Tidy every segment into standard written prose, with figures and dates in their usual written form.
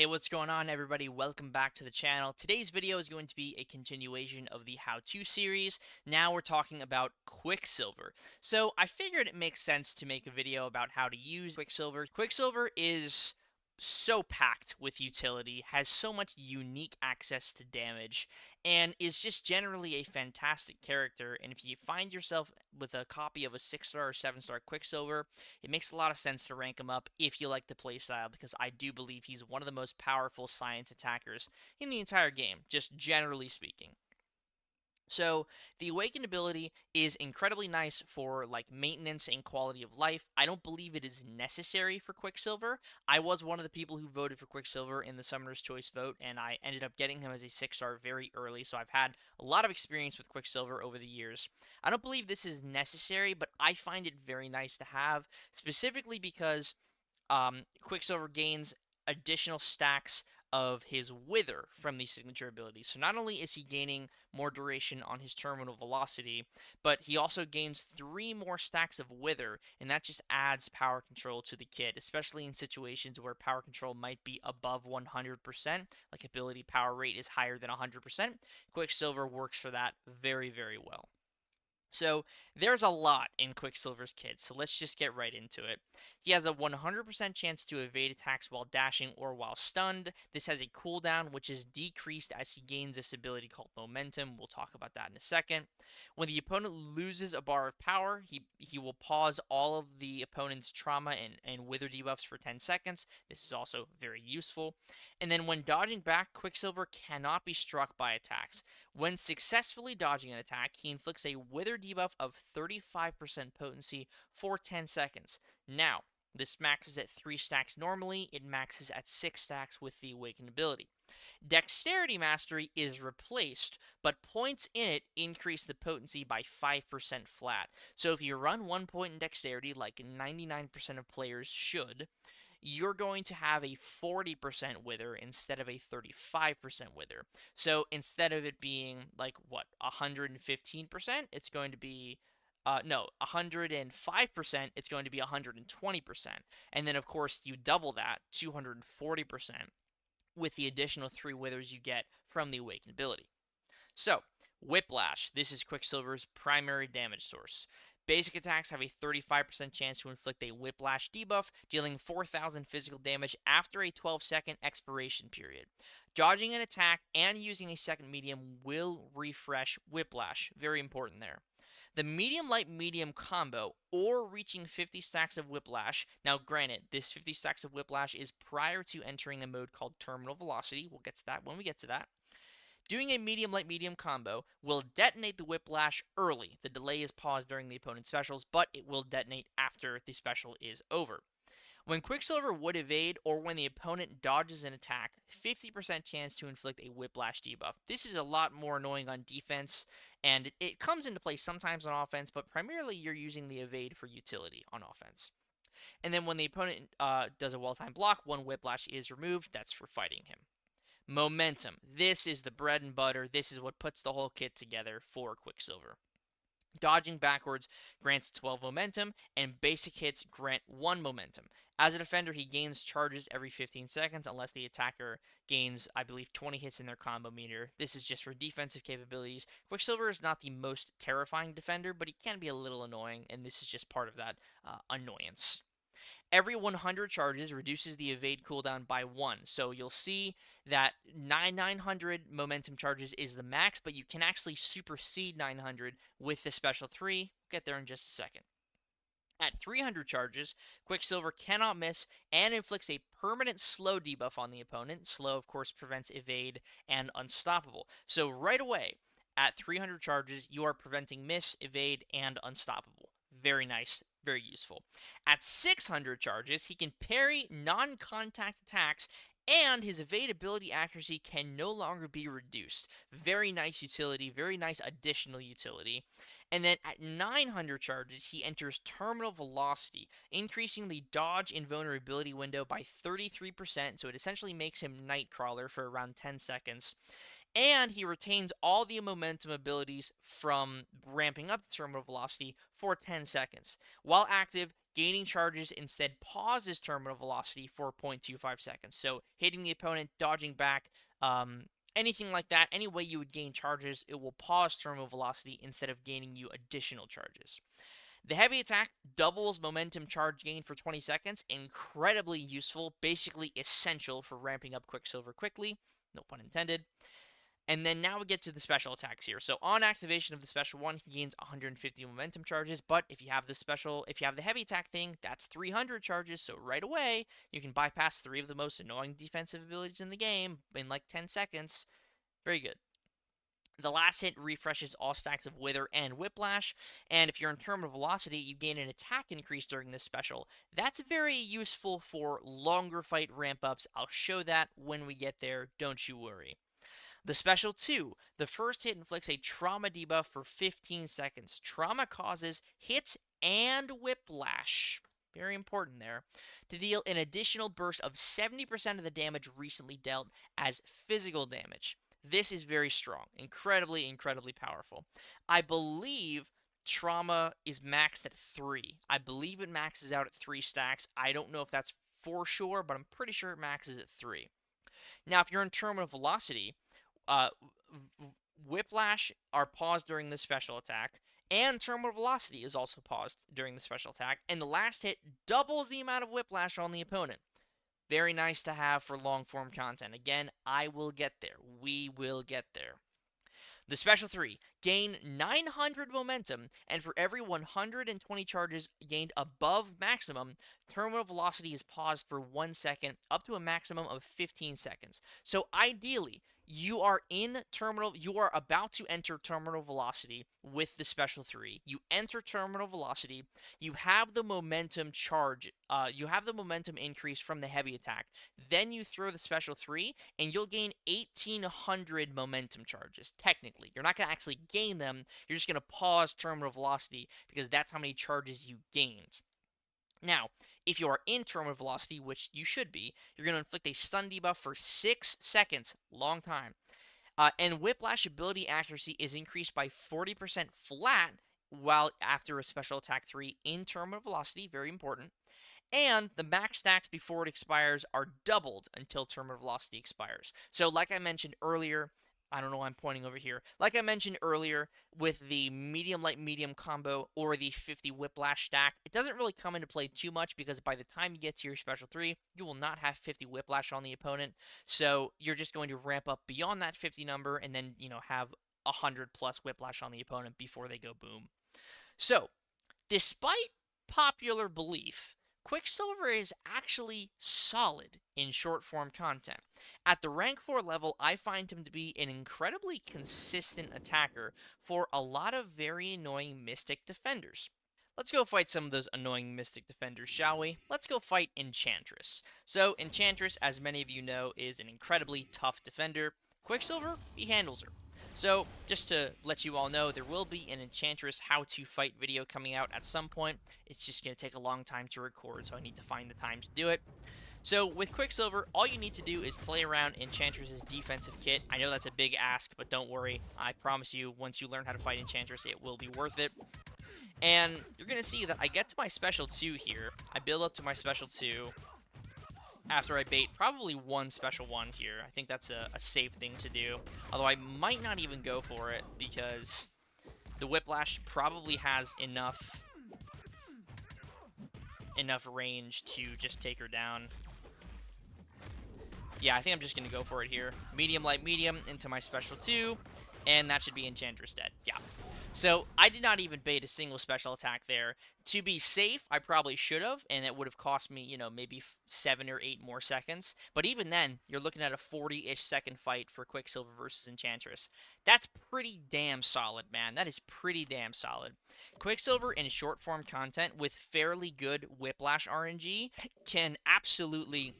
Hey, what's going on, everybody? Welcome back to the channel. Today's video is going to be a continuation of the how-to series. Now we're talking about Quicksilver. So I figured it makes sense to make a video about how to use Quicksilver. Quicksilver is so packed with utility, has so much unique access to damage, and is just generally a fantastic character. And if you find yourself with a copy of a 6-star or 7-star Quicksilver, it makes a lot of sense to rank him up if you like the playstyle, because I do believe he's one of the most powerful science attackers in the entire game, just generally speaking. So the Awakened ability is incredibly nice for like maintenance and quality of life. I don't believe it is necessary for Quicksilver. I was one of the people who voted for Quicksilver in the Summoner's Choice vote, and I ended up getting him as a 6-star very early, so I've had a lot of experience with Quicksilver over the years. I don't believe this is necessary, but I find it very nice to have, specifically because Quicksilver gains additional stacks of his Wither from these signature abilities. So not only is he gaining more duration on his terminal velocity, but he also gains 3 more stacks of Wither, and that just adds power control to the kit, especially in situations where power control might be above 100%, like ability power rate is higher than 100%. Quicksilver works for that very, very well. So there's a lot in Quicksilver's kit, so let's just get right into it. He has a 100% chance to evade attacks while dashing or while stunned. This has a cooldown, which is decreased as he gains this ability called Momentum. We'll talk about that in a second. When the opponent loses a bar of power, he will pause all of the opponent's trauma and wither debuffs for 10 seconds. This is also very useful. And then when dodging back, Quicksilver cannot be struck by attacks. When successfully dodging an attack, he inflicts a Wither debuff of 35% potency for 10 seconds. Now, this maxes at 3 stacks normally, it maxes at 6 stacks with the Awakened ability. Dexterity Mastery is replaced, but points in it increase the potency by 5% flat. So if you run 1 point in Dexterity, like 99% of players should, you're going to have a 40% wither instead of a 35% wither. So instead of it being like what, 115%, it's going to be no, 105%, it's going to be 120%. And then of course you double that, 240%, with the additional 3 withers you get from the awakened ability. So, Whiplash. This is Quicksilver's primary damage source. Basic attacks have a 35% chance to inflict a Whiplash debuff, dealing 4,000 physical damage after a 12-second expiration period. Dodging an attack and using a second medium will refresh Whiplash. Very important there. The medium light medium combo or reaching 50 stacks of Whiplash. Now, granted, this 50 stacks of Whiplash is prior to entering a mode called Terminal Velocity. We'll get to that when we get to that. Doing a medium light medium combo will detonate the Whiplash early. The delay is paused during the opponent's specials, but it will detonate after the special is over. When Quicksilver would evade or when the opponent dodges an attack, 50% chance to inflict a Whiplash debuff. This is a lot more annoying on defense, and it comes into play sometimes on offense, but primarily you're using the evade for utility on offense. And then when the opponent does a well-timed block, 1 Whiplash is removed. That's for fighting him. Momentum. This is the bread and butter. This is what puts the whole kit together for Quicksilver. Dodging backwards grants 12 momentum, and basic hits grant 1 momentum. As a defender, he gains charges every 15 seconds unless the attacker gains, I believe, 20 hits in their combo meter. This is just for defensive capabilities. Quicksilver is not the most terrifying defender, but he can be a little annoying, and this is just part of that annoyance. Every 100 charges reduces the evade cooldown by 1. So you'll see that 900 momentum charges is the max, but you can actually supersede 900 with the special 3. We'll get there in just a second. At 300 charges, Quicksilver cannot miss and inflicts a permanent slow debuff on the opponent. Slow, of course, prevents evade and unstoppable. So right away, at 300 charges, you are preventing miss, evade, and unstoppable. Very nice, very useful. At 600 charges, he can parry non-contact attacks, and his evade ability accuracy can no longer be reduced. Very nice utility, very nice additional utility. And then at 900 charges, he enters Terminal Velocity, increasing the dodge invulnerability window by 33%, so it essentially makes him Nightcrawler for around 10 seconds. And he retains all the momentum abilities from ramping up the terminal velocity for 10 seconds. While active, Gaining charges instead pauses terminal velocity for 0.25 seconds. So hitting the opponent, dodging back, anything like that, any way you would gain charges, it will pause terminal velocity instead of gaining you additional charges. The heavy attack doubles momentum charge gain for 20 seconds. Incredibly useful, basically essential for ramping up Quicksilver quickly. No pun intended. And then now we get to the special attacks here. So on activation of the special one, he gains 150 momentum charges. But if you have the heavy attack thing, that's 300 charges. So right away, you can bypass 3 of the most annoying defensive abilities in the game in like 10 seconds. Very good. The last hit refreshes all stacks of Wither and Whiplash, and if you're in terminal velocity, you gain an attack increase during this special. That's very useful for longer fight ramp ups. I'll show that when we get there, don't you worry. The special 2. The first hit inflicts a trauma debuff for 15 seconds. Trauma causes hits and whiplash. Very important there. To deal an additional burst of 70% of the damage recently dealt as physical damage. This is very strong. Incredibly, incredibly powerful. I believe trauma is maxed at 3. I believe it maxes out at 3 stacks. I don't know if that's for sure, but I'm pretty sure it maxes at 3. Now, if you're in terminal velocity, uh, Whiplash are paused during the special attack, and terminal velocity is also paused during the special attack, and the last hit doubles the amount of Whiplash on the opponent. Very nice to have for long form content. Again, I will get there. We will get there. The special 3. Gain 900 momentum, and for every 120 charges gained above maximum, terminal velocity is paused for 1 second, up to a maximum of 15 seconds. So ideally, you are about to enter terminal velocity with the special 3. You enter terminal velocity, you have the momentum increase from the heavy attack. Then you throw the special 3, and you'll gain 1,800 momentum charges, technically. You're not going to actually gain them, you're just going to pause terminal velocity, because that's how many charges you gained. Now, if you are in terminal velocity, which you should be, you're going to inflict a stun debuff for 6 seconds. Long time. And Whiplash ability accuracy is increased by 40% flat while after a special attack 3 in terminal velocity. Very important. And the max stacks before it expires are doubled until terminal velocity expires. So like I mentioned earlier, I don't know why I'm pointing over here. Like I mentioned earlier, with the medium light medium combo or the 50 whiplash stack, it doesn't really come into play too much because by the time you get to your special 3, you will not have 50 whiplash on the opponent. So you're just going to ramp up beyond that 50 number and then, have 100 plus whiplash on the opponent before they go boom. So, despite popular belief, Quicksilver is actually solid in short form content. At the rank 4 level, I find him to be an incredibly consistent attacker for a lot of very annoying Mystic defenders. Let's go fight some of those annoying Mystic defenders, shall we? Let's go fight Enchantress. So, Enchantress, as many of you know, is an incredibly tough defender. Quicksilver, he handles her. So, just to let you all know, there will be an Enchantress how-to fight video coming out at some point. It's just going to take a long time to record, so I need to find the time to do it. So, with Quicksilver, all you need to do is play around Enchantress's defensive kit. I know that's a big ask, but don't worry. I promise you, once you learn how to fight Enchantress, it will be worth it. And you're going to see that I get to my special 2 here. I build up to my special 2 after I bait probably one special 1 here. I think that's a safe thing to do. Although I might not even go for it because the Whiplash probably has enough range to just take her down. Yeah, I think I'm just going to go for it here. Medium, light, medium into my special 2, and that should be Enchantress dead. Yeah. So, I did not even bait a single special attack there. To be safe, I probably should have, and it would have cost me, maybe 7 or 8 more seconds. But even then, you're looking at a 40-ish second fight for Quicksilver versus Enchantress. That's pretty damn solid, man. That is pretty damn solid. Quicksilver in short form content with fairly good Whiplash RNG can absolutely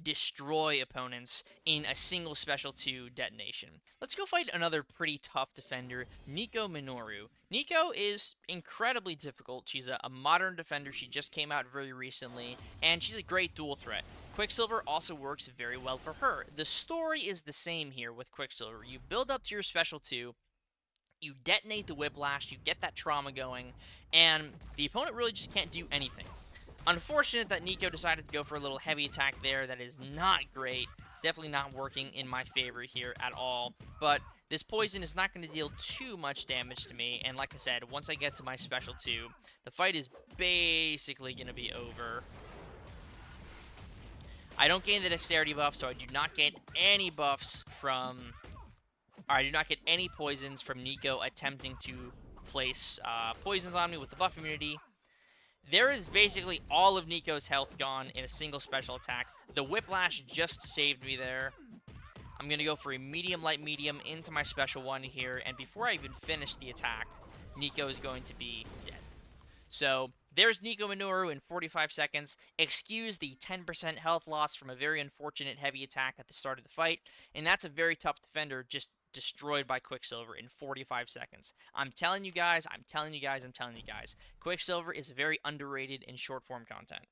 destroy opponents in a single special 2 detonation. Let's go fight another pretty tough defender, Nico Minoru. Nico is incredibly difficult. She's a modern defender. She just came out very recently, and she's a great dual threat. Quicksilver also works very well for her. The story is the same here with Quicksilver. You build up to your special 2, You detonate the Whiplash, you get that trauma going, and the opponent really just can't do anything. Unfortunate that Nico decided to go for a little heavy attack there. That is not great. Definitely not working in my favor here at all. But this poison is not going to deal too much damage to me. And like I said, once I get to my special 2, the fight is basically going to be over. I don't gain the dexterity buff, so I do not get any buffs from... Or I do not get any poisons from Nico attempting to place poisons on me with the buff immunity. There is basically all of Nico's health gone in a single special attack. The Whiplash just saved me there. I'm going to go for a medium, light, medium into my special 1 here, and before I even finish the attack, Nico is going to be dead. So, there's Nico Minoru in 45 seconds. Excuse the 10% health loss from a very unfortunate heavy attack at the start of the fight, and that's a very tough defender just destroyed by Quicksilver in 45 seconds. I'm telling you guys, Quicksilver is very underrated in short-form content.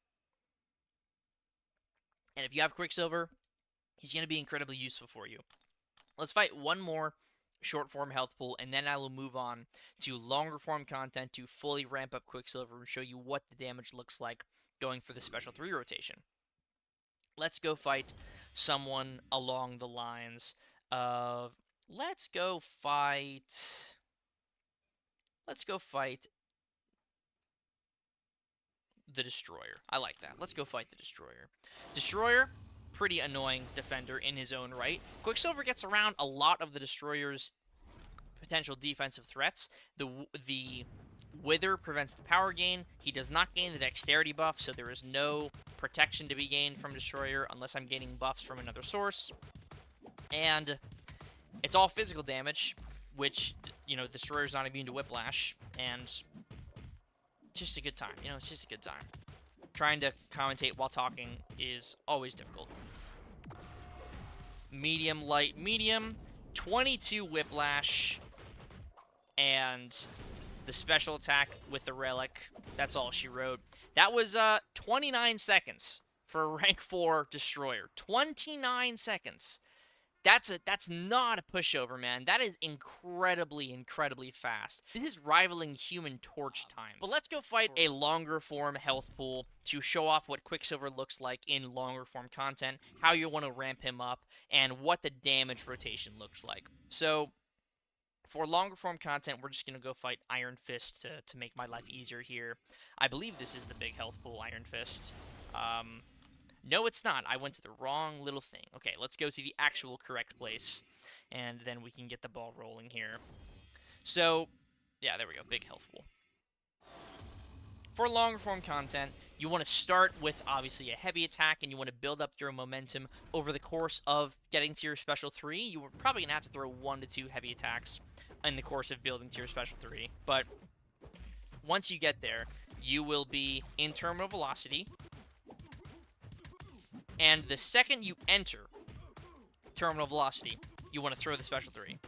And if you have Quicksilver, he's going to be incredibly useful for you. Let's fight one more short-form health pool, and then I will move on to longer-form content to fully ramp up Quicksilver and show you what the damage looks like going for the Special 3 rotation. Let's go fight someone along the lines of... Let's go fight the Destroyer. I like that. Let's go fight the Destroyer. Destroyer, pretty annoying defender in his own right. Quicksilver gets around a lot of the Destroyer's potential defensive threats. The Wither prevents the power gain. He does not gain the dexterity buff, so there is no protection to be gained from Destroyer unless I'm gaining buffs from another source. And it's all physical damage, which, you know, Destroyer's not immune to Whiplash, and it's just a good time. You know, it's just a good time. Trying to commentate while talking is always difficult. Medium, light, medium, 22 Whiplash, and the special attack with the Relic. That's all she wrote. That was 29 seconds for a rank 4 Destroyer. 29 seconds. That's not a pushover, man. That is incredibly, incredibly fast. This is rivaling Human Torch times. But let's go fight a longer form health pool to show off what Quicksilver looks like in longer form content, how you want to ramp him up, and what the damage rotation looks like. So, for longer form content, we're just going to go fight Iron Fist to make my life easier here. I believe this is the big health pool, Iron Fist. No, it's not. I went to the wrong little thing. Okay, let's go to the actual correct place, and then we can get the ball rolling here. So, yeah, there we go. Big health pool. For longer form content, you want to start with, obviously, a heavy attack, and you want to build up your momentum over the course of getting to your special 3. You were probably going to have to throw 1 to 2 heavy attacks in the course of building to your special 3. But once you get there, you will be in terminal velocity. And the second you enter terminal velocity, you want to throw the special 3.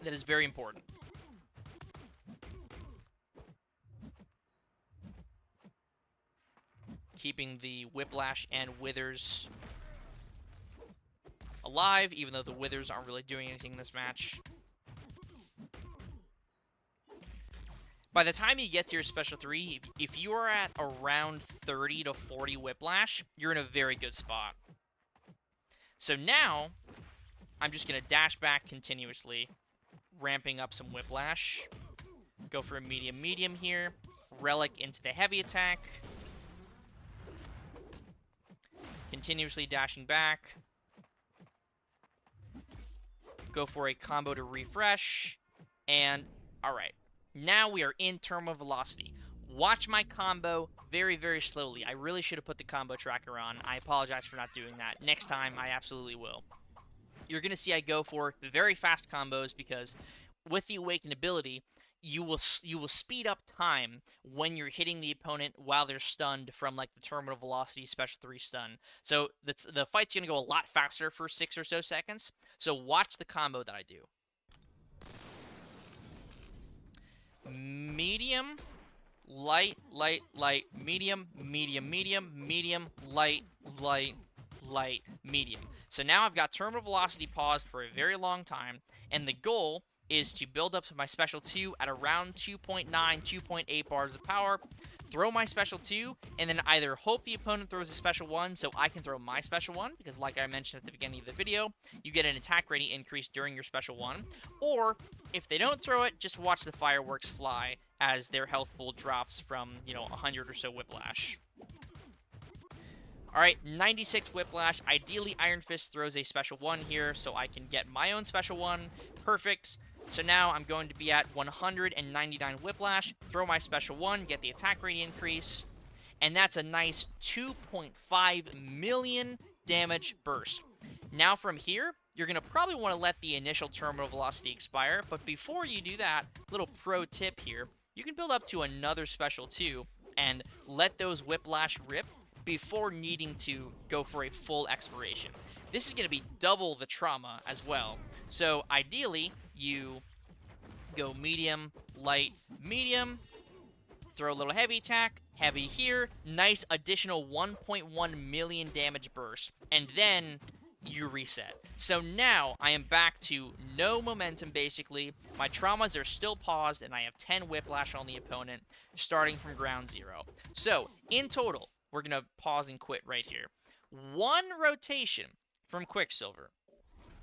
That is very important. Keeping the Whiplash and Withers alive, even though the Withers aren't really doing anything in this match. By the time you get to your special 3, if you are at around 30 to 40 Whiplash, you're in a very good spot. So now, I'm just going to dash back continuously, ramping up some Whiplash. Go for a medium here. Relic into the heavy attack. Continuously dashing back. Go for a combo to refresh. And, alright. Now we are in terminal velocity. Watch my combo very, very slowly. I really should have put the combo tracker on. I apologize for not doing that. Next time, I absolutely will. You're going to see I go for very fast combos because with the Awakened ability, you will speed up time when you're hitting the opponent while they're stunned from like the terminal velocity special 3 stun. So the fight's going to go a lot faster for 6 or so seconds. So watch the combo that I do. Medium, light, light, light, medium, medium, medium, medium, light, light, light, medium. So now I've got terminal velocity paused for a very long time, and the goal is to build up to my special 2 at around 2.9, 2.8 bars of power, throw my special 2, and then either hope the opponent throws a special 1 so I can throw my special 1, because like I mentioned at the beginning of the video, you get an attack rating increase during your special 1, or if they don't throw it, just watch the fireworks fly as their health pool drops from, 100 or so whiplash. Alright, 96 Whiplash. Ideally, Iron Fist throws a special 1 here, so I can get my own special 1. Perfect. So now I'm going to be at 199 Whiplash, throw my special 1, get the attack rate increase, and that's a nice 2.5 million damage burst. Now from here, you're going to probably want to let the initial terminal velocity expire, but before you do that, little pro tip here, you can build up to another special 2 and let those Whiplash rip before needing to go for a full expiration. This is going to be double the trauma as well. So ideally, you go medium, light, medium, throw a little heavy attack, heavy here, nice additional 1.1 million damage burst, and then you reset. So now I am back to no momentum basically. My traumas are still paused, and I have 10 whiplash on the opponent starting from ground zero. So in total, we're going to pause and quit right here. One rotation from Quicksilver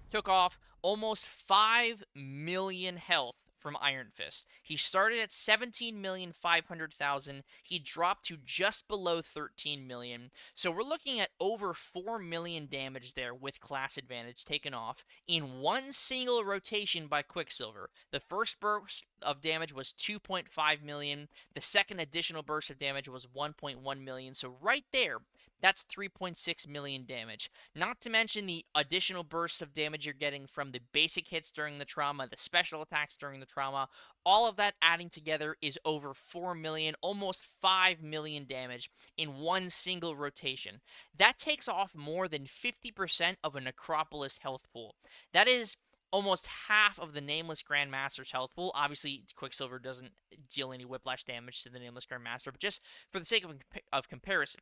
took off almost 5 million health from Iron Fist. He started at 17,500,000. He dropped to just below 13 million. So we're looking at over 4 million damage there with class advantage taken off in one single rotation by Quicksilver. The first burst of damage was 2.5 million. The second additional burst of damage was 1.1 million. So right there, that's 3.6 million damage. Not to mention the additional bursts of damage you're getting from the basic hits during the trauma, the special attacks during the trauma. All of that adding together is over 4 million, almost 5 million damage in one single rotation. That takes off more than 50% of a Necropolis health pool. That is almost half of the Nameless Grandmaster's health pool. Obviously, Quicksilver doesn't deal any whiplash damage to the Nameless Grandmaster, but just for the sake of comparison,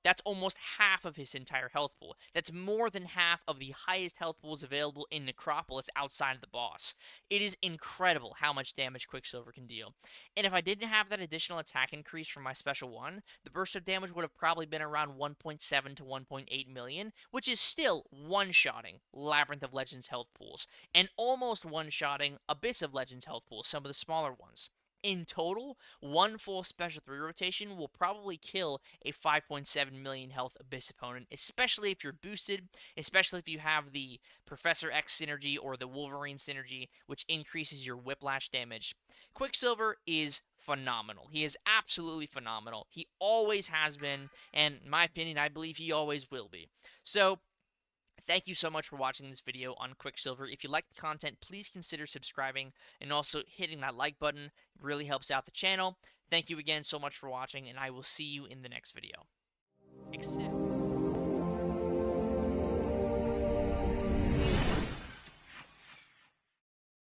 that's almost half of his entire health pool. That's more than half of the highest health pools available in Necropolis outside of the boss. It is incredible how much damage Quicksilver can deal. And if I didn't have that additional attack increase from my special 1, the burst of damage would have probably been around 1.7 to 1.8 million, which is still one-shotting Labyrinth of Legends health pools, and almost one-shotting Abyss of Legends health pools, some of the smaller ones. In total, one full Special 3 rotation will probably kill a 5.7 million health Abyss opponent, especially if you're boosted, especially if you have the Professor X synergy or the Wolverine synergy, which increases your whiplash damage. Quicksilver is phenomenal. He is absolutely phenomenal. He always has been, and in my opinion, I believe he always will be. So, thank you so much for watching this video on Quicksilver. If you like the content, please consider subscribing and also hitting that like button. It really helps out the channel. Thank you again so much for watching, and I will see you in the next video.